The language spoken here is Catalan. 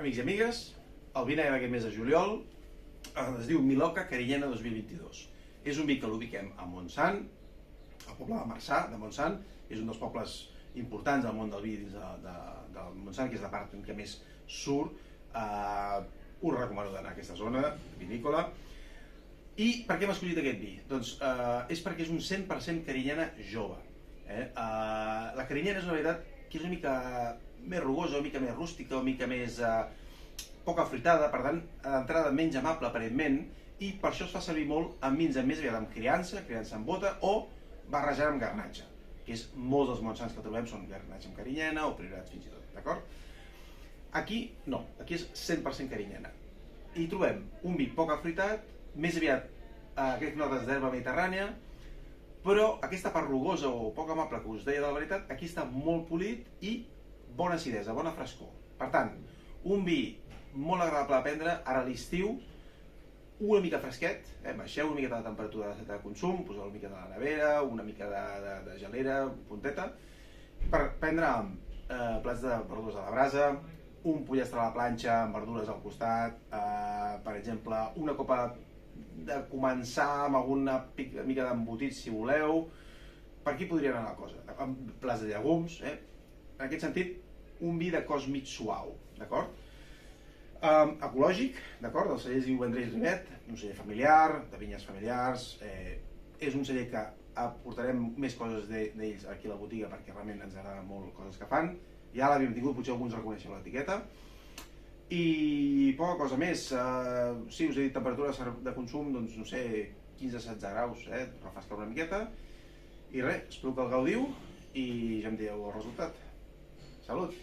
Amics i amigues, el vi negre d'aquest mes de juliol es diu Miloca Carinyena 2022. És un vi que l'ubiquem a Montsant, al poble de Marçà, de Montsant. És un dels pobles importants del món del vi dins de Montsant, que és la part en què més surt. Us recomano d'anar a aquesta zona vinícola. I per què hem escollit aquest vi? Doncs és perquè és un 100% carinyena jove. La carinyena és una varietat que és una mica més rugosa, una mica més rústica, una mica més poc afruitada, per tant, d'entrada menys amable aparentment, i per això es fa servir molt amb vins més aviat amb criança amb bota, o barrejant amb garnatxa, que és molts dels montsants que trobem són garnatxa amb carinyena o priorat fins i tot, d'acord? Aquí no, aquí és 100% carinyena. I trobem un vi poc afruitat, més aviat aquestes notes d'herba mediterrània, però aquesta part rugosa o poc amable que us deia de la varietat, aquí està molt polit i bona acidesa, bona frescor. Per tant, un vi molt agradable a prendre ara a l'estiu, una mica fresquet, baixeu una miqueta la temperatura de consum, poseu una mica de la nevera, una mica de gelera, punteta, per prendre plats de verdures a la brasa, un pollastre a la planxa amb verdures al costat, per exemple, una copa de començar amb alguna mica d'embotit si voleu. Per aquí podria anar la cosa, amb plats de llegums, en aquest sentit, un vi de cos mig suau, d'acord? Ecològic, d'acord? El celler es diu Vendrell Rivet, un celler familiar, de vinyes familiars. És un celler que aportarem més coses d'ells aquí a la botiga perquè realment ens agrada molt coses que fan. Ja l'havíem tingut, potser alguns reconeixen l'etiqueta. I poca cosa més. Sí, us he dit temperatura de consum, doncs no sé, 15-16 graus, refrescar una miqueta. I res, espero que el gaudiu i ja em dieu el resultat. Salut!